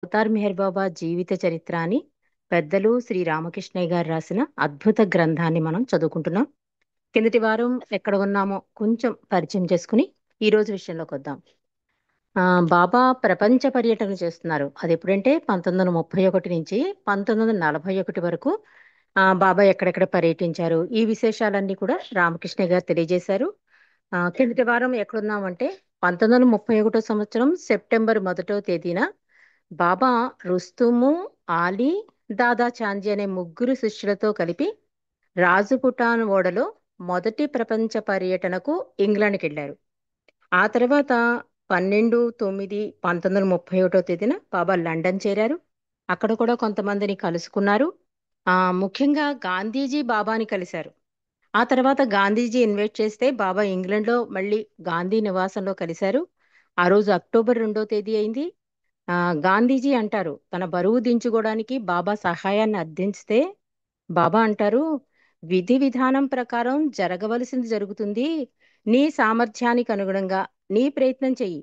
Avatar Meher బాబా జీవిత చరిత్ర అని పెద్దలు శ్రీ రామకృష్ణయ్య గారు రాసిన అద్భుత గ్రంథాన్ని మనం చదువుకుంటున్నాం. కిందటి వారం ఎక్కడ ఉన్నామో కొంచెం పరిచయం చేసుకుని ఈ రోజు విషయంలోకి వద్దాం. బాబా ప్రపంచ పర్యటన చేస్తున్నారు. అది ఎప్పుడంటే 1931 నుంచి 1941 వరకు బాబా ఎక్కడెక్కడ పర్యటించారు, ఈ విశేషాలన్నీ కూడా రామకృష్ణయ్య గారు తెలియజేశారు. కిందటి వారం ఎక్కడున్నామంటే 1931 సంవత్సరం సెప్టెంబర్ 1వ తేదీన బాబా రుస్తుము, ఆలీ, దాదా చాందీ అనే ముగ్గురు శిష్యులతో కలిపి రాజపుటాన్ ఓడలో మొదటి ప్రపంచ పర్యటనకు ఇంగ్లాండ్కి వెళ్ళారు. ఆ తర్వాత 12/9/1931 తేదీన బాబా లండన్ చేరారు. అక్కడ కూడా కొంతమందిని కలుసుకున్నారు. ముఖ్యంగా గాంధీజీ బాబాని కలిశారు. ఆ తర్వాత గాంధీజీ ఇన్వైట్ చేస్తే బాబా ఇంగ్లాండ్లో మళ్ళీ గాంధీ నివాసంలో కలిశారు. ఆ రోజు అక్టోబర్ 2వ తేదీ అయింది. ఆ గాంధీజీ అంటారు, తన బరువు దించుకోవడానికి బాబా సహాయాన్ని అర్థించితే బాబా అంటారు, విధి విధానం ప్రకారం జరగవలసింది జరుగుతుంది. నీ సామర్థ్యానికి అనుగుణంగా నీ ప్రయత్నం చెయ్యి.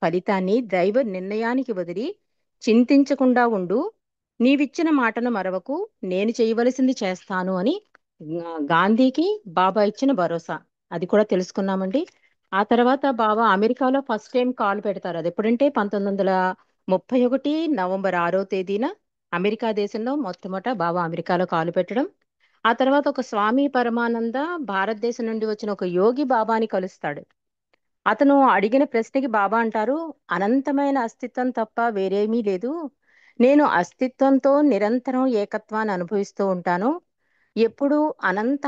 ఫలితాన్ని దైవ నిర్ణయానికి వదిలి చింతించకుండా ఉండు. నీవిచ్చిన మాటను మరవకు. నేను చేయవలసింది చేస్తాను అని గాంధీకి బాబా ఇచ్చిన భరోసా. అది కూడా తెలుసుకున్నామండి. ఆ తర్వాత బాబా అమెరికాలో ఫస్ట్ టైం కాల్ పెడతారు. అది ఎప్పుడంటే 1931 నవంబర్ 6వ తేదీన అమెరికా దేశంలో మొట్టమొదట బాబా అమెరికాలో కాలు పెట్టడం. ఆ తర్వాత ఒక స్వామి పరమానంద భారతదేశం నుండి వచ్చిన ఒక యోగి బాబాని కలుస్తాడు. అతను అడిగిన ప్రశ్నకి బాబా అంటారు, అనంతమైన అస్తిత్వం తప్ప వేరేమీ లేదు. నేను అస్తిత్వంతో నిరంతరం ఏకత్వాన్ని అనుభవిస్తూ ఉంటాను. ఎప్పుడూ అనంత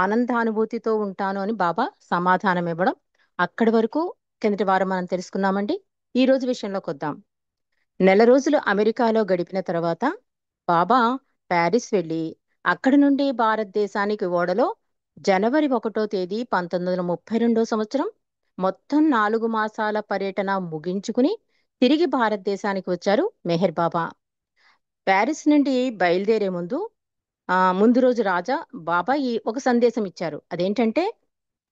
ఆనందానుభూతితో ఉంటాను అని బాబా సమాధానం ఇవ్వడం. అక్కడి వరకు కిందటి వారం మనం తెలుసుకున్నామండి. ఈ రోజు విషయంలోకి వద్దాం. నెల రోజులు అమెరికాలో గడిపిన తర్వాత బాబా ప్యారిస్ వెళ్ళి అక్కడి నుండి భారతదేశానికి ఓడలో జనవరి 1వ తేదీ 1932 సంవత్సరం మొత్తం 4 మాసాల పర్యటన ముగించుకుని తిరిగి భారతదేశానికి వచ్చారు మెహర్ బాబా. ప్యారిస్ నుండి బయలుదేరే ముందు రోజు బాబా ఒక సందేశం ఇచ్చారు. అదేంటంటే,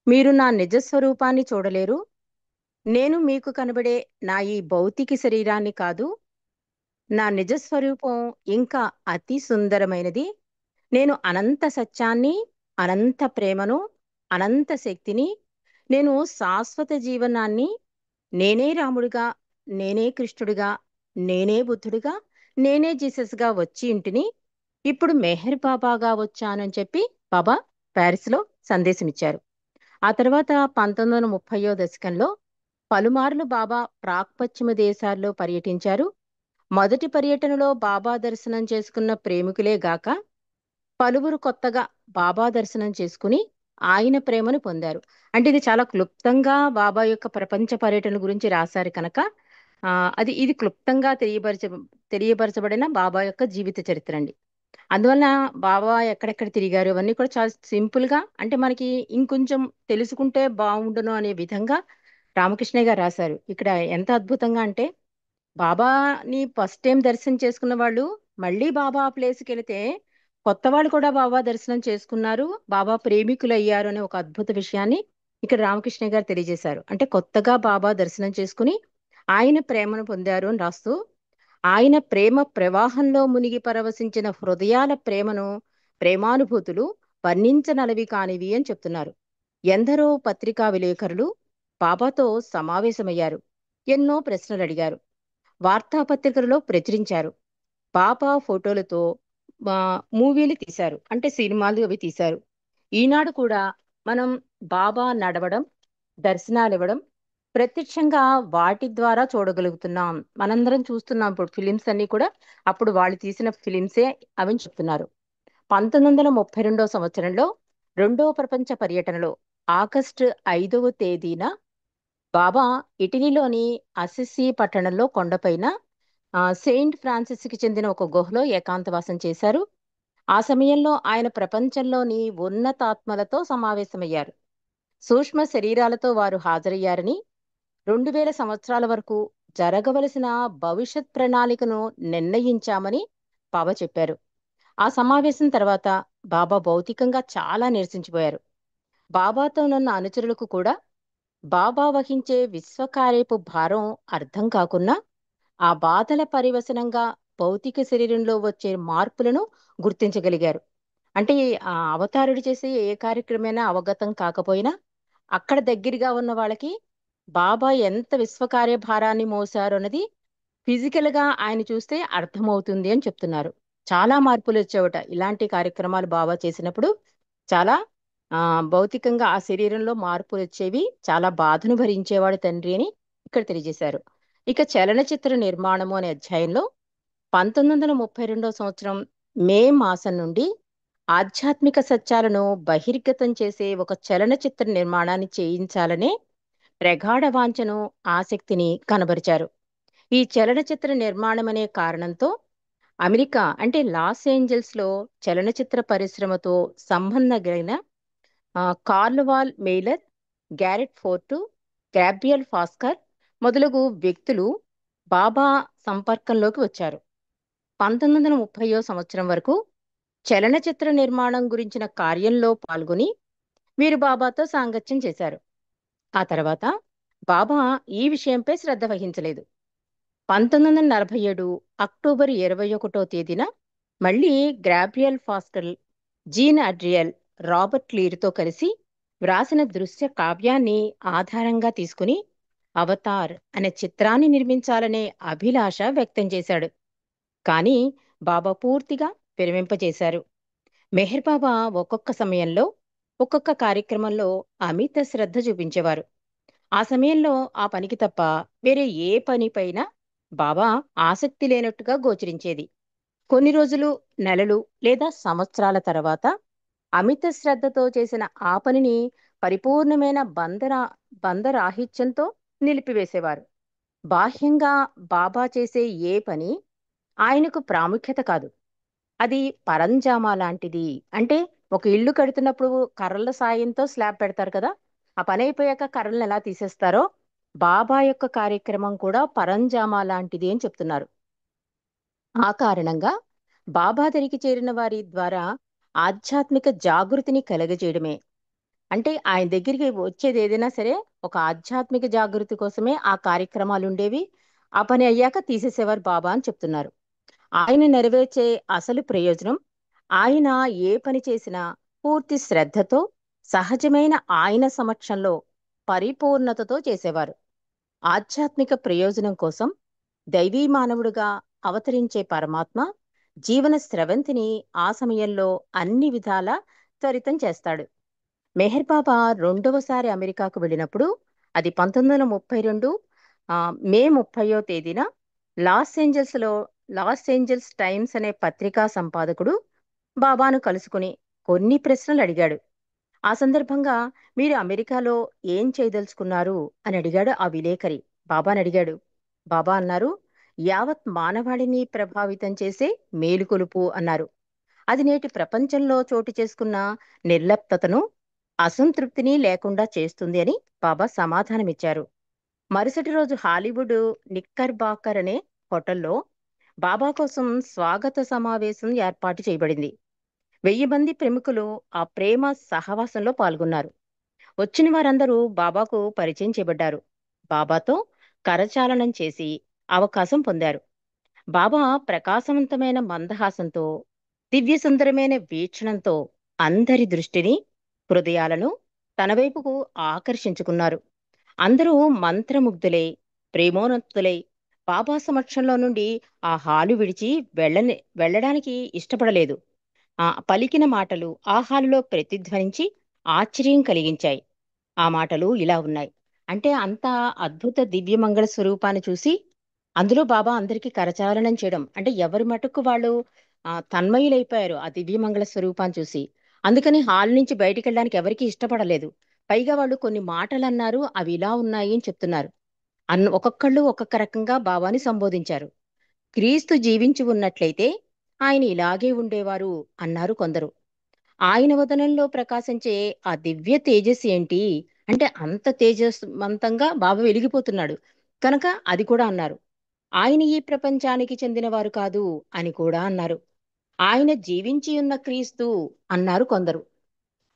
మీరు నా నిజ స్వరూపాన్ని చూడలేరు. నేను మీకు కనబడే నా ఈ భౌతిక శరీరాన్ని కాదు. నా నిజ స్వరూపం ఇంకా అతి సుందరమైనది. నేను అనంత సత్యాన్ని, అనంత ప్రేమను, అనంత శక్తిని, నేను శాశ్వత జీవనాన్ని, నేనే రాముడిగా, నేనే కృష్ణుడిగా, నేనే బుద్ధుడిగా, నేనే జీసస్గా వచ్చి ఇంటిని ఇప్పుడు మెహర్ బాబాగా వచ్చానని చెప్పి బాబా ప్యారిస్లో సందేశం ఇచ్చారు. ఆ తర్వాత 1930వ దశకంలో పలుమార్లు బాబా ప్రాక్పశ్చిమ దేశాల్లో పర్యటించారు. మొదటి పర్యటనలో బాబా దర్శనం చేసుకున్న ప్రేమికులే గాక పలువురు కొత్తగా బాబా దర్శనం చేసుకుని ఆయన ప్రేమను పొందారు. అంటే ఇది చాలా క్లుప్తంగా బాబా యొక్క ప్రపంచ పర్యటన గురించి రాశారు కనుక ఇది క్లుప్తంగా తెలియపరచబడిన బాబా యొక్క జీవిత చరిత్ర అండి. అందువలన బాబా ఎక్కడెక్కడ తిరిగారు ఇవన్నీ కూడా చాలా సింపుల్ గా, అంటే మనకి ఇంకొంచెం తెలుసుకుంటే బాగుండును అనే విధంగా రామకృష్ణయ్య గారు రాశారు. ఇక్కడ ఎంత అద్భుతంగా అంటే, బాబాని ఫస్ట్ టైం దర్శనం చేసుకున్న వాళ్ళు మళ్ళీ బాబా ఆ ప్లేస్కి వెళితే కొత్త వాళ్ళు కూడా బాబా దర్శనం చేసుకున్నారు, బాబా ప్రేమికులు అయ్యారు అనే ఒక అద్భుత విషయాన్ని ఇక్కడ రామకృష్ణయ్య గారు తెలియజేశారు. అంటే కొత్తగా బాబా దర్శనం చేసుకుని ఆయన ప్రేమను పొందారు అని రాస్తూ, ఆయన ప్రేమ ప్రవాహంలో మునిగి పరవశించిన హృదయాల ప్రేమానుభూతులు వర్ణించనలవి కానివి అని చెప్తున్నారు. ఎందరో పత్రికా విలేకరులు బాబాతో సమావేశమయ్యారు. ఎన్నో ప్రశ్నలు అడిగారు. వార్తాపత్రికలలో ప్రచురించారు. బాబా ఫోటోలతో మూవీలు తీశారు, అంటే సినిమాలు అవి తీశారు. ఈనాడు కూడా మనం బాబా నడవడం, దర్శనాలు ఇవ్వడం ప్రత్యక్షంగా వాటి ద్వారా చూడగలుగుతున్నాం. మనందరం చూస్తున్నాం ఇప్పుడు ఫిలిమ్స్ అన్ని కూడా అప్పుడు వాళ్ళు తీసిన ఫిలిమ్సే అవి చెప్తున్నారు. 1932 సంవత్సరంలో రెండో ప్రపంచ పర్యటనలో ఆగస్టు 5వ తేదీన బాబా ఇటలీలోని అసిసి పట్టణంలో కొండపైన సెయింట్ ఫ్రాన్సిస్ కి చెందిన ఒక గుహలో ఏకాంతవాసం చేశారు. ఆ సమయంలో ఆయన ప్రపంచంలోని ఉన్నతాత్మలతో సమావేశమయ్యారు. సూక్ష్మ శరీరాలతో వారు హాజరయ్యారని, 2000 సంవత్సరాల వరకు జరగవలసిన భవిష్యత్ ప్రణాళికను నిర్ణయించామని బాబా చెప్పారు. ఆ సమావేశం తర్వాత బాబా భౌతికంగా చాలా నిరసించిపోయారు. బాబాతో ఉన్న అనుచరులకు కూడా బాబా వహించే విశ్వకార్యపు భారం అర్థం కాకున్నా ఆ బాధల పరివసనంగా భౌతిక శరీరంలో వచ్చే మార్పులను గుర్తించగలిగారు. అంటే ఆ అవతారుడు చేసే ఏ కార్యక్రమైనా అవగతం కాకపోయినా అక్కడ దగ్గరగా ఉన్న వాళ్ళకి బాబా ఎంత విశ్వకార్యభారాన్ని మోసారు అన్నది ఫిజికల్ గా ఆయన చూస్తే అర్థమవుతుంది అని చెప్తున్నారు. చాలా మార్పులు వచ్చేవట ఇలాంటి కార్యక్రమాలు బాబా చేసినప్పుడు. చాలా ఆ భౌతికంగా ఆ శరీరంలో మార్పులు వచ్చేవి. చాలా బాధను భరించేవాడు తండ్రి అని ఇక్కడ తెలియజేశారు. ఇక చలనచిత్ర నిర్మాణము అనే అధ్యాయంలో 1932 మే మాసం నుండి ఆధ్యాత్మిక సత్యాలను బహిర్గతం చేసే ఒక చలనచిత్ర నిర్మాణాన్ని చేయించాలనే ప్రగాఢ వాంఛను, ఆసక్తిని కనబరిచారు. ఈ చలనచిత్ర నిర్మాణం అనే కారణంతో అమెరికా అంటే లాస్ ఏంజల్స్ లో చలనచిత్ర పరిశ్రమతో సంబంధం కలిగిన కార్ల్వాల్ మెయిలర్, గ్యారెట్ ఫోర్టు, గ్యాబ్రియల్ ఫాస్కర్ మొదలగు వ్యక్తులు బాబా సంపర్కంలోకి వచ్చారు. 1930 వరకు చలనచిత్ర నిర్మాణం గురించిన కార్యంలో పాల్గొని వీరు బాబాతో సాంగత్యం చేశారు. ఆ తర్వాత బాబా ఈ విషయంపై శ్రద్ధ వహించలేదు. 1947 అక్టోబర్ 21 తేదీన మళ్ళీ గ్రాబ్రియల్ ఫాస్కల్, జీన్ అడ్రియల్, రాబర్ట్ లీర్తో కలిసి వ్రాసిన దృశ్య కావ్యాన్ని ఆధారంగా తీసుకుని అవతార్ అనే చిత్రాన్ని నిర్మించాలనే అభిలాష వ్యక్తం చేశాడు. కానీ బాబా పూర్తిగా విరమింపజేశారు. మెహర్ బాబా ఒక్కొక్క సమయంలో ఒక్కొక్క కార్యక్రమంలో అమిత శ్రద్ధ చూపించేవారు. ఆ సమయంలో ఆ పనికి తప్ప వేరే ఏ పనిపైన బాబా ఆసక్తి లేనట్టుగా గోచరించేది. కొన్ని రోజులు, నెలలు లేదా సంవత్సరాల తర్వాత అమిత శ్రద్ధతో చేసిన ఆ పనిని పరిపూర్ణమైన బంధరాహిత్యంతో నిలిపివేసేవారు. బాహ్యంగా బాబా చేసే ఏ పని ఆయనకు ప్రాముఖ్యత కాదు. అది పరంజామా లాంటిది. అంటే ఒక ఇల్లు కడుతున్నప్పుడు కర్రల సాయంతో స్లాబ్ పెడతారు కదా! ఆ పని అయిపోయాక కర్రలను ఎలా తీసేస్తారో బాబా యొక్క కార్యక్రమం కూడా పరంజామా లాంటిది అని చెప్తున్నారు. ఆ కారణంగా బాబా దరికి చేరిన వారి ద్వారా ఆధ్యాత్మిక జాగృతిని కలగజేయడమే. అంటే ఆయన దగ్గరికి వచ్చేది ఏదైనా సరే ఒక ఆధ్యాత్మిక జాగృతి కోసమే ఆ కార్యక్రమాలు ఉండేవి. ఆ పని అయ్యాక తీసేసేవారు బాబా అని చెప్తున్నారు. ఆయన నెరవేర్చే అసలు ప్రయోజనం ఆయన ఏ పని చేసినా పూర్తి శ్రద్ధతో, సహజమైన ఆయన సమక్షంలో పరిపూర్ణతతో చేసేవారు. ఆధ్యాత్మిక ప్రయోజనం కోసం దైవీ మానవుడుగా అవతరించే పరమాత్మ జీవన స్రవంతిని ఆ సమయంలో అన్ని విధాలా త్వరితం చేస్తాడు. మెహర్ బాబా రెండవసారి అమెరికాకు వెళ్ళినప్పుడు అది 1932 మే 30వ తేదీన లాస్ ఏంజల్స్లో లాస్ ఏంజల్స్ టైమ్స్ అనే పత్రికా సంపాదకుడు బాబాను కలుసుకుని కొన్ని ప్రశ్నలు అడిగాడు. ఆ సందర్భంగా మీరు అమెరికాలో ఏం చేయదలుచుకున్నారు అని అడిగాడు ఆ విలేకరి. బాబాని అడిగాడు. బాబా అన్నారు, యావత్ మానవాళిని ప్రభావితం చేసే మేలుకొలుపు అన్నారు. అది నేటి ప్రపంచంలో చోటు చేసుకున్న నిర్లిప్తతను, అసంతృప్తిని లేకుండా చేస్తుంది అని బాబా సమాధానమిచ్చారు. మరుసటి రోజు హాలీవుడ్ నిక్కర్ బాకర్ అనే హోటల్లో బాబా కోసం స్వాగత సమావేశం ఏర్పాటు చేయబడింది. 1000 మంది ప్రముఖులు ఆ ప్రేమ సహవాసంలో పాల్గొన్నారు. వచ్చిన వారందరూ బాబాకు పరిచయం చేయబడ్డారు. బాబాతో కరచాలనం చేసి అవకాశం పొందారు. బాబా ప్రకాశవంతమైన మందహాసంతో, దివ్య సుందరమైన వీక్షణంతో అందరి దృష్టిని, హృదయాలను తన వైపుకు ఆకర్షించుకున్నారు. అందరూ మంత్రముగ్ధులై, ప్రేమోన్మత్తులై బాబా సమక్షంలో నుండి ఆ హాలు విడిచి వెళ్ళడానికి ఇష్టపడలేదు. పలికిన మాటలు ఆ హాలులో ప్రతిధ్వనించి ఆశ్చర్యం కలిగించాయి. ఆ మాటలు ఇలా ఉన్నాయి. అంటే అంత అద్భుత దివ్యమంగళ స్వరూపాన్ని చూసి అందులో బాబా అందరికీ కరచాలనం చేయడం అంటే ఎవరి మటుకు వాళ్ళు తన్మయులైపోయారు ఆ దివ్యమంగళ స్వరూపాన్ని చూసి. అందుకని హాల్ నుంచి బయటికి వెళ్ళడానికి ఎవరికీ ఇష్టపడలేదు. పైగా వాళ్ళు కొన్ని మాటలు అన్నారు, అవి ఇలా ఉన్నాయి అని చెప్తున్నారు. ఒక్కొక్కళ్ళు ఒక్కొక్క రకంగా బాబాని సంబోధించారు. క్రీస్తు జీవించి ఉన్నట్లయితే ఆయన ఇలాగే ఉండేవారు అన్నారు కొందరు. ఆయన వదనంలో ప్రకాశించే ఆ దివ్య తేజస్సు ఏంటి అంటే అంత తేజస్వంతంగా బాబా వెలిగిపోతున్నాడు కనుక అది కూడా అన్నారు. ఆయన ఈ ప్రపంచానికి చెందినవారు కాదు అని కూడా అన్నారు. ఆయన జీవించి ఉన్న క్రీస్తు అన్నారు కొందరు.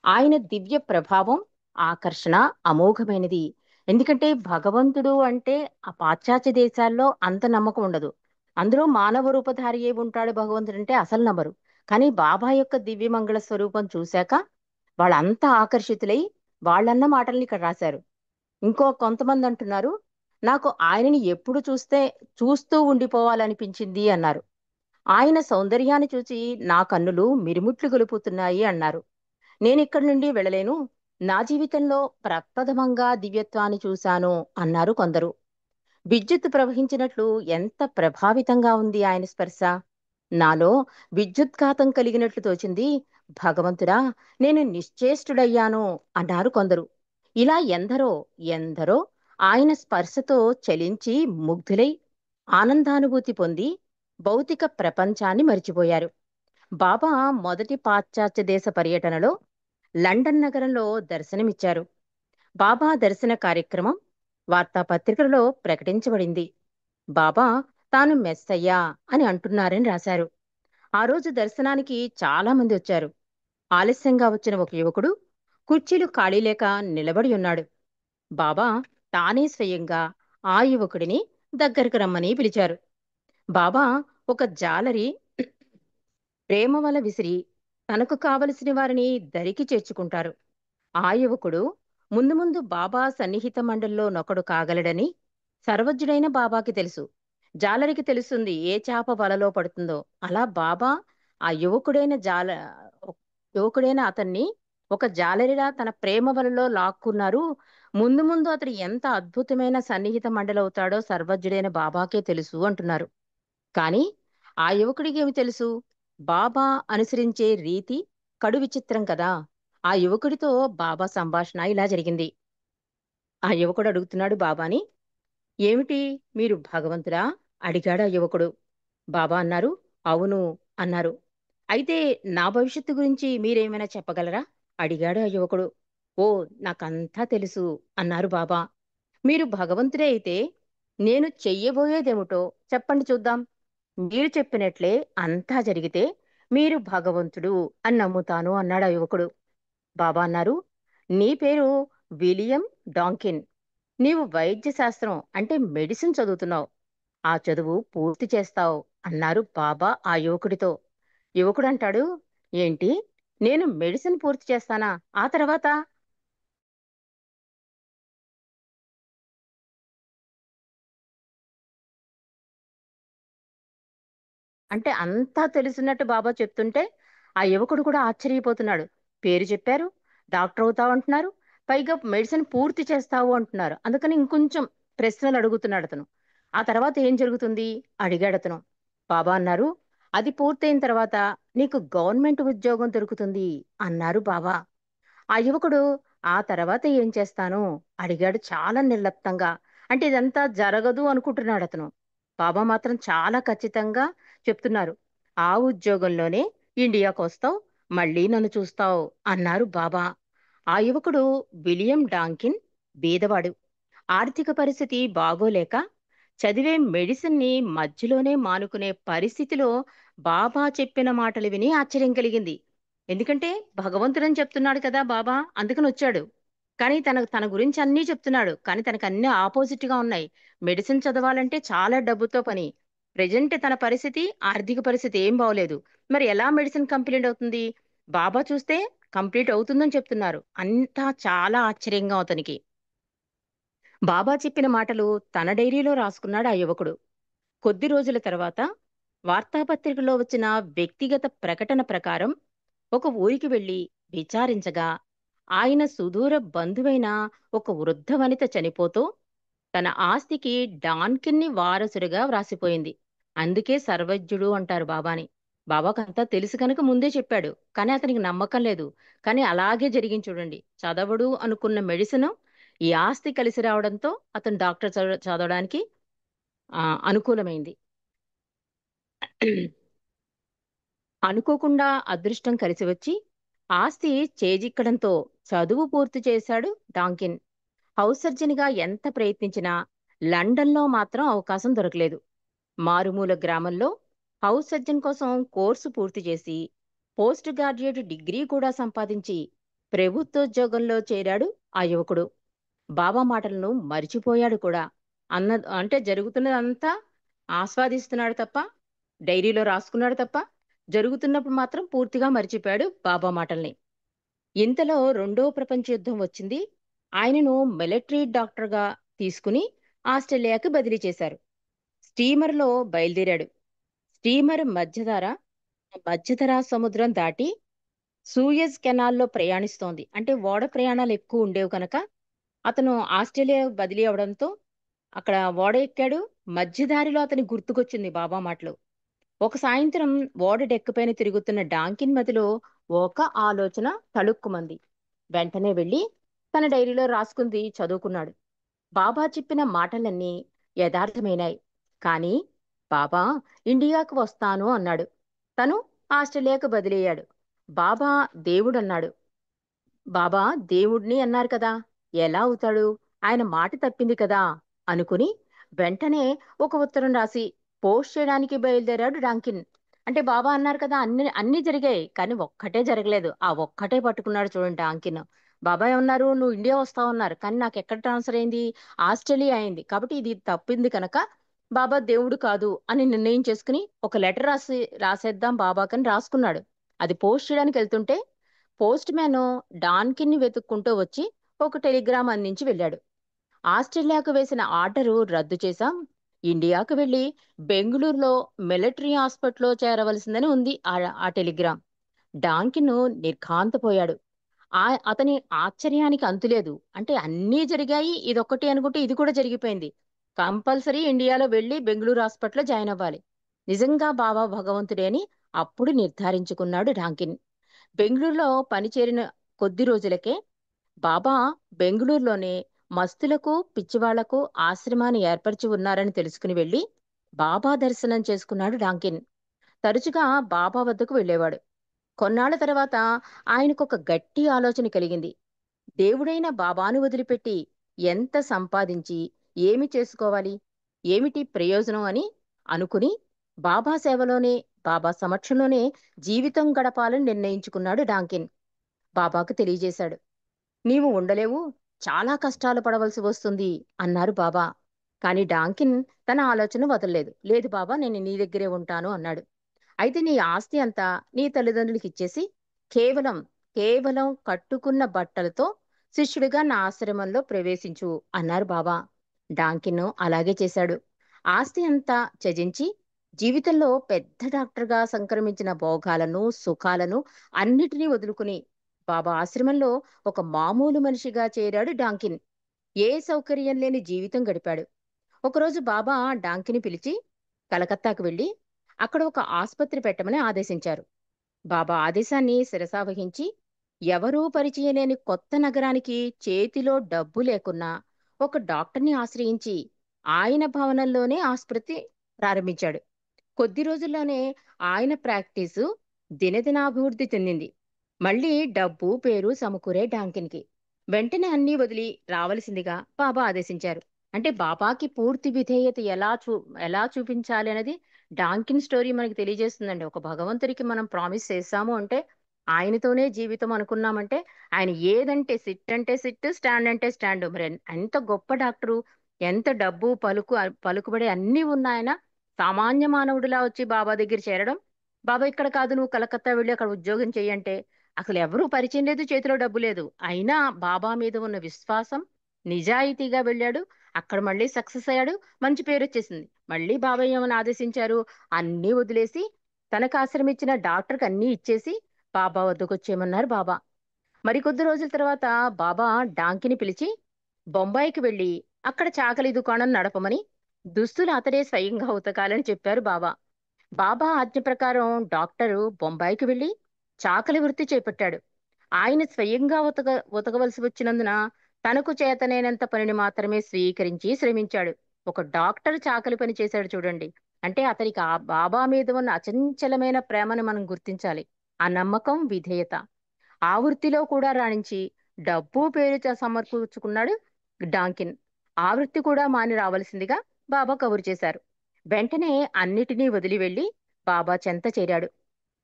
ఆయన దివ్య ప్రభావం, ఆకర్షణ అమోఘమైనది. ఎందుకంటే భగవంతుడు అంటే ఆ పాశ్చాత్య దేశాల్లో అంత నమ్మకం ఉండదు. అందులో మానవ రూపధారి అయి ఉంటాడు భగవంతుడు అంటే అసలు నమ్మరు. కానీ బాబా యొక్క దివ్యమంగళ స్వరూపం చూశాక వాళ్ళంతా ఆకర్షితులై వాళ్ళన్న మాటల్ని ఇక్కడ రాశారు. ఇంకో కొంతమంది అంటున్నారు, నాకు ఆయనని ఎప్పుడు చూస్తూ ఉండిపోవాలనిపించింది అన్నారు. ఆయన సౌందర్యాన్ని చూసి నా కన్నులు మిరుముట్లు గొలుపుతున్నాయి అన్నారు. నేనిక్కడి నుండి వెళ్ళలేను. నా జీవితంలో ప్రప్రథమంగా దివ్యత్వాన్ని చూశాను అన్నారు కొందరు. విద్యుత్ ప్రవహించినట్లు ఎంత ప్రభావితంగా ఉంది ఆయన స్పర్శ. నాలో విద్యుత్ఘాతం కలిగినట్లు తోచింది. భగవంతుడా, నేను నిశ్చేష్టుడయ్యాను అన్నారు కొందరు. ఇలా ఎందరో ఎందరో ఆయన స్పర్శతో చలించి ముగ్ధులై ఆనందానుభూతి పొంది భౌతిక ప్రపంచాన్ని మరిచిపోయారు. బాబా మొదటి పాశ్చాత్య దేశ పర్యటనలో లండన్ నగరంలో దర్శనమిచ్చారు. బాబా దర్శన కార్యక్రమం వార్తాపత్రికలలో ప్రకటించబడింది. బాబా తాను మెస్సయ్యా అని అంటున్నారని రాశారు. ఆ రోజు దర్శనానికి చాలా మంది వచ్చారు. ఆలస్యంగా వచ్చిన ఒక యువకుడు కుర్చీలు ఖాళీ లేక నిలబడి ఉన్నాడు. బాబా తానే స్వయంగా ఆ యువకుడిని దగ్గరకు రమ్మని పిలిచారు. బాబా ఒక జాలరి ప్రేమ వల విసిరి తనకు కావలసిన వారిని దరికి చేర్చుకుంటారు. ఆ యువకుడు ముందు ముందు బాబా సన్నిహిత మండలిలో నొకడు కాగలడని సర్వజ్ఞుడైన బాబాకి తెలుసు. జాలరికి తెలుస్తుంది ఏ చేప వలలో పడుతుందో. అలా బాబా ఆ యువకుడైన అతన్ని ఒక జాలరిలా తన ప్రేమ వలలో లాక్కున్నారు. ముందు ముందు అతడు ఎంత అద్భుతమైన సన్నిహిత మండలవుతాడో సర్వజ్ఞుడైన బాబాకే తెలుసు అంటున్నారు. కాని ఆ యువకుడికి ఏమి తెలుసు? బాబా అనుసరించే రీతి కడు విచిత్రం కదా. ఆ యువకుడితో బాబా సంభాషణ ఇలా జరిగింది. ఆ యువకుడు అడుగుతున్నాడు బాబాని, ఏమిటి, మీరు భగవంతుడా అడిగాడు ఆ యువకుడు. బాబా అన్నారు, అవును అన్నారు. అయితే నా భవిష్యత్తు గురించి మీరేమైనా చెప్పగలరా అడిగాడు ఆ యువకుడు. ఓ, నాకంతా తెలుసు అన్నారు బాబా. మీరు భగవంతుడే అయితే నేను చెయ్యబోయేదేమిటో చెప్పండి చూద్దాం. మీరు చెప్పినట్లే అంతా జరిగితే మీరు భగవంతుడు అని నమ్ముతాను అన్నాడు ఆ యువకుడు. బాబా అన్నారు, నీ పేరు విలియం డాంకిన్. నీవు వైద్య శాస్త్రం అంటే మెడిసిన్ చదువుతున్నావు. ఆ చదువు పూర్తి చేస్తావు అన్నారు బాబా ఆ యువకుడితో. యువకుడు అంటాడు, ఏంటి, నేను మెడిసిన్ పూర్తి చేస్తానా? ఆ తర్వాత అంటే అంతా తెలిసినట్టు బాబా చెప్తుంటే ఆ యువకుడు కూడా ఆశ్చర్యపోతున్నాడు. పేరు చెప్పారు, డాక్టర్ అవుతావు అంటున్నారు, పైగా మెడిసిన్ పూర్తి చేస్తావు అంటున్నారు. అందుకని ఇంకొంచెం ప్రశ్నలు అడుగుతున్నాడు అతను. ఆ తర్వాత ఏం జరుగుతుంది అడిగాడు అతను. బాబా అన్నారు, అది పూర్తయిన తర్వాత నీకు గవర్నమెంట్ ఉద్యోగం దొరుకుతుంది అన్నారు బాబా. ఆ యువకుడు ఆ తర్వాత ఏం చేస్తాను అడిగాడు చాలా నిర్లిప్తంగా. అంటే ఇదంతా జరగదు అనుకుంటున్నాడు అతను. బాబా మాత్రం చాలా ఖచ్చితంగా చెప్తున్నారు, ఆ ఉద్యోగంలోనే ఇండియాకు వస్తావు, మళ్ళీ నన్ను చూస్తావు అన్నారు బాబా. ఆ యువకుడు విలియం డాంకిన్ బీదవాడు. ఆర్థిక పరిస్థితి బాగోలేక చదివే మెడిసిన్ ని మధ్యలోనే మానుకునే పరిస్థితిలో బాబా చెప్పిన మాటలు విని ఆశ్చర్యం కలిగింది. ఎందుకంటే భగవంతుడని చెప్తున్నాడు కదా బాబా, అందుకని వచ్చాడు. కానీ తన గురించి అన్నీ చెప్తున్నాడు. కానీ తనకు అన్ని ఆపోజిట్ గా ఉన్నాయి. మెడిసిన్ చదవాలంటే చాలా డబ్బుతో పని. ప్రెజెంట్ తన పరిస్థితి, ఆర్థిక పరిస్థితి ఏం బాగోలేదు. మరి ఎలా మెడిసిన్ కంప్లీట్ అవుతుంది? బాబా చూస్తే కంప్లీట్ అవుతుందని చెప్తున్నారు. అంతా చాలా ఆశ్చర్యంగా అతనికి. బాబా చెప్పిన మాటలు తన డైరీలో రాసుకున్నాడు ఆ యువకుడు. కొద్ది రోజుల తర్వాత వార్తాపత్రికలో వచ్చిన వ్యక్తిగత ప్రకటన ప్రకారం ఒక ఊరికి వెళ్లి విచారించగా ఆయన సుదూర బంధువైన ఒక వృద్ధ వనిత చనిపోతూ తన ఆస్తికి డాన్కిన్ని వారసుడిగా వ్రాసిపోయింది. అందుకే సర్వజ్ఞుడు అంటారు బాబాని. బాబాకంతా తెలుసు కనుక ముందే చెప్పాడు. కానీ అతనికి నమ్మకం లేదు. కానీ అలాగే జరిగింది చూడండి. చదవడు అనుకున్న మెడిసిన్ ఈ ఆస్తి కలిసి రావడంతో అతను డాక్టర్ చదవడానికి అనుకూలమైంది. అనుకోకుండా అదృష్టం కలిసి వచ్చి ఆస్తి చేజిక్కడంతో చదువు పూర్తి చేశాడు డాంకిన్. హౌస్ సర్జన్గా ఎంత ప్రయత్నించినా లండన్లో మాత్రం అవకాశం దొరకలేదు. మారుమూల గ్రామంలో హౌస్ సర్జన్ కోసం కోర్సు పూర్తి చేసి పోస్ట్ గ్రాడ్యుయేట్ డిగ్రీ కూడా సంపాదించి ప్రభుత్వోద్యోగంలో చేరాడు ఆ యువకుడు. బాబా మాటలను మరిచిపోయాడు కూడా. అన్న అంటే జరుగుతున్నదంతా ఆస్వాదిస్తున్నాడు తప్ప, డైరీలో రాసుకున్నాడు తప్ప, జరుగుతున్నప్పుడు మాత్రం పూర్తిగా మరిచిపోయాడు బాబా మాటల్ని. ఇంతలో రెండో ప్రపంచ యుద్ధం వచ్చింది. ఆయనను మిలిటరీ డాక్టర్గా తీసుకుని ఆస్ట్రేలియాకి బదిలీ చేశారు. స్టీమర్లో బయలుదేరాడు. స్టీమర్ మధ్యధరా సముద్రం దాటి సూయజ్ కెనాల్లో ప్రయాణిస్తోంది. అంటే ఓడ ప్రయాణాలు ఎక్కువ ఉండేవి కనుక అతను ఆస్ట్రేలియా బదిలీ అవడంతో అక్కడ ఓడ ఎక్కాడు. మధ్యదారిలో అతనికి గుర్తుకొచ్చింది బాబా మాటలు. ఒక సాయంత్రం ఓడ డెక్కుపైన తిరుగుతున్న డాంకిన్ మదిలో ఒక ఆలోచన తళుక్కుమంది. వెంటనే వెళ్లి తన డైరీలో రాసుకుంది చదువుకున్నాడు. బాబా చెప్పిన మాటలన్నీ యథార్థమైనాయి. కానీ బాబా ఇండియాకు వస్తాను అన్నాడు. తను ఆస్ట్రేలియాకు బదిలయ్యాడు. బాబా దేవుడన్నాడు. బాబా దేవుడిని అన్నారు కదా, ఎలా అవుతాడు? ఆయన మాట తప్పింది కదా అనుకుని వెంటనే ఒక ఉత్తరం రాసి పోస్ట్ చేయడానికి బయలుదేరాడు డాంకిన్. అంటే బాబా అన్నారు కదా, అన్ని జరిగాయి కానీ ఒక్కటే జరగలేదు. ఆ ఒక్కటే పట్టుకున్నాడు చూడండి డాంకిన్. బాబా ఏమన్నారు, నువ్వు ఇండియా వస్తావు అన్నారు, కానీ నాకు ఎక్కడ ట్రాన్స్ఫర్ అయింది? ఆస్ట్రేలియా అయింది. కాబట్టి ఇది తప్పింది కనుక బాబా దేవుడు కాదు అని నిర్ణయం చేసుకుని ఒక లెటర్ రాసేద్దాం బాబాకని రాసుకున్నాడు. అది పోస్ట్ చేయడానికి వెళ్తుంటే పోస్ట్ మ్యాన్ డాన్కిన్ని వెతుక్కుంటూ వచ్చి ఒక టెలిగ్రామ్ అందించి వెళ్ళాడు. ఆస్ట్రేలియాకు వేసిన ఆర్డరు రద్దు చేశాం. ఇండియాకు వెళ్లి బెంగళూరులో మిలిటరీ హాస్పిటల్లో చేరవలసిందని ఉంది ఆ టెలిగ్రామ్. డాన్కిన్ నిర్ఘాంతపోయాడు. అతని ఆశ్చర్యానికి అంతులేదు. అంటే అన్నీ జరిగాయి, ఇదొక్కటి అనుకుంటే ఇది కూడా జరిగిపోయింది. కంపల్సరీ ఇండియాలో వెళ్లి బెంగళూరు హాస్పిటల్లో జాయిన్ అవ్వాలి. నిజంగా బాబా భగవంతుడే అని అప్పుడు నిర్ధారించుకున్నాడు డాంకిన్. బెంగళూరులో పనిచేరిన కొద్ది రోజులకే బాబా బెంగళూరులోనే మస్తులకు పిచ్చివాళ్లకు ఆశ్రమాన్ని ఏర్పరిచి ఉన్నారని తెలుసుకుని వెళ్లి బాబా దర్శనం చేసుకున్నాడు డాంకిన్. తరచుగా బాబా వద్దకు వెళ్ళేవాడు. కొన్నాళ్ల తర్వాత ఆయనకొక గట్టి ఆలోచన కలిగింది. దేవుడైన బాబాను వదిలిపెట్టి ఎంత సంపాదించి ఏమి చేసుకోవాలి, ఏమిటి ప్రయోజనం అని అనుకుని బాబా సేవలోనే, బాబా సమక్షంలోనే జీవితం గడపాలని నిర్ణయించుకున్నాడు డాంకిన్. బాబాకు తెలియజేశాడు. నీవు ఉండలేవు, చాలా కష్టాలు పడవలసి వస్తుంది అన్నారు బాబా. కాని డాంకిన్ తన ఆలోచన వదలలేదు. లేదు బాబా, నేను నీ దగ్గరే ఉంటాను అన్నాడు. అయితే నీ ఆస్తి అంతా నీ తల్లిదండ్రులకి ఇచ్చేసి కేవలం కేవలం కట్టుకున్న బట్టలతో శిష్యుడిగా నా ఆశ్రమంలో ప్రవేశించు అన్నారు బాబా. డాంకిన్ అలాగే చేశాడు. ఆస్తి అంతా త్యజించి జీవితంలో పెద్ద డాక్టర్గా సంక్రమించిన భోగాలను సుఖాలను అన్నిటినీ వదులుకుని బాబా ఆశ్రమంలో ఒక మామూలు మనిషిగా చేరాడు డాంకిన్. ఏ సౌకర్యం లేని జీవితం గడిపాడు. ఒకరోజు బాబా డాంకిని పిలిచి కలకత్తాకు వెళ్లి అక్కడ ఒక ఆసుపత్రి పెట్టమని ఆదేశించారు. బాబా ఆదేశాన్ని శిరసావహించి ఎవరూ పరిచయం లేని కొత్త నగరానికి చేతిలో డబ్బు లేకున్నా ఒక డాక్టర్ని ఆశ్రయించి ఆయన భవనంలోనే ఆసుపత్రి ప్రారంభించాడు. కొద్ది రోజుల్లోనే ఆయన ప్రాక్టీసు దినదినాభివృద్ధి చెందింది. మళ్ళీ డబ్బు పేరు సమకూరే డాంకిన్కి. వెంటనే అన్నీ వదిలి రావలసిందిగా బాబా ఆదేశించారు. అంటే బాబాకి పూర్తి విధేయత ఎలా చూపించాలి అనేది డాంకిన్ స్టోరీ మనకి తెలియజేస్తుందండి. ఒక భగవంతుడికి మనం ప్రామిస్ చేశాము అంటే, ఆయనతోనే జీవితం అనుకున్నామంటే, ఆయన ఏదంటే సిట్ అంటే సిట్, స్టాండ్ అంటే స్టాండ్. మరి ఎంత గొప్ప డాక్టరు, ఎంత డబ్బు పలుకుబడి అన్నీ ఉన్నాయన సామాన్య మానవుడిలా వచ్చి బాబా దగ్గర చేరడం. బాబా ఇక్కడ కాదు, నువ్వు కలకత్తా వెళ్ళి అక్కడ ఉద్యోగం చెయ్యంటే అసలు ఎవరూ పరిచయం లేదు, చేతిలో డబ్బు లేదు. అయినా బాబా మీద ఉన్న విశ్వాసం, నిజాయితీగా వెళ్ళాడు. అక్కడ మళ్ళీ సక్సెస్ అయ్యాడు. మంచి పేరు వచ్చేసింది. మళ్ళీ బాబాయ్ ఏమని ఆదేశించారు, అన్నీ వదిలేసి తనకు ఆశ్రమించిన డాక్టర్కి అన్నీ ఇచ్చేసి బాబా వద్దకు వచ్చేయమన్నారు బాబా. మరికొద్ది రోజుల తర్వాత బాబా డాంకిని పిలిచి బొంబాయికి వెళ్లి అక్కడ చాకలి దుకాణం నడపమని, దుస్తులు అతడే స్వయంగా ఉతకాలని చెప్పారు బాబా. బాబా ఆజ్ఞ ప్రకారం డాక్టరు బొంబాయికి వెళ్లి చాకలి వృత్తి చేపట్టాడు. ఆయన స్వయంగా ఉతకవలసి వచ్చినందున తనకు చేతనైనంత పనిని మాత్రమే స్వీకరించి శ్రమించాడు. ఒక డాక్టర్ చాకలి పని చేశాడు చూడండి. అంటే అతనికి ఆ బాబా మీద ఉన్న అచంచలమైన ప్రేమను మనం గుర్తించాలి. ఆ నమ్మకం, విధేయత. ఆ వృత్తిలో కూడా రాణించి డబ్బు పేరు సమర్పించుకున్నాడు డాంకిన్. ఆ వృత్తి కూడా మాని రావలసిందిగా బాబా కబురు చేశారు. వెంటనే అన్నిటినీ వదిలి వెళ్లి బాబా చెంత చేరాడు.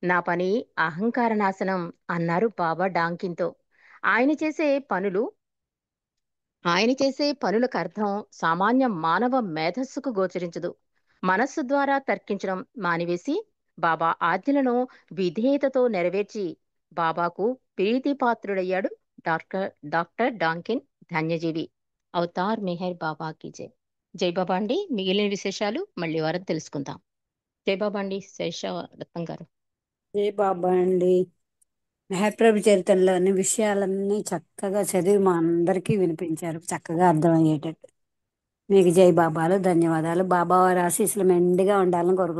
నా పని అహంకార నాశనం అన్నారు బాబా డాంకిన్తో. ఆయన చేసే పనులు ఆయన చేసే పనులకు అర్థం సామాన్య మానవ మేధస్సుకు గోచరించదు. మనస్సు ద్వారా తర్కించడం మానివేసి బాబా ఆజ్ఞలను విధేయతతో నెరవేర్చి బాబాకు ప్రీతిపాత్రుడయ్యాడు డాక్టర్ డాంకిన్ ధన్యజీవి. అవతార్ మెహర్ బాబా కీ జై. జై బాబా అండి. మిగిలిన విశేషాలు మళ్ళీ వారం తెలుసుకుందాం. జై బాబా అండి. శేషరత్నం గారు. జై బాబా అండి. మహాప్రభు చరిత్రలోని విషయాలన్నీ చక్కగా చదివి మా అందరికీ వినిపించారు, చక్కగా అర్థమయ్యేటట్టు. మీకు జై బాబాలు, ధన్యవాదాలు. బాబా వారి ఆశీస్సులు మెండుగా ఉండాలని కోరుకుంటున్నాను.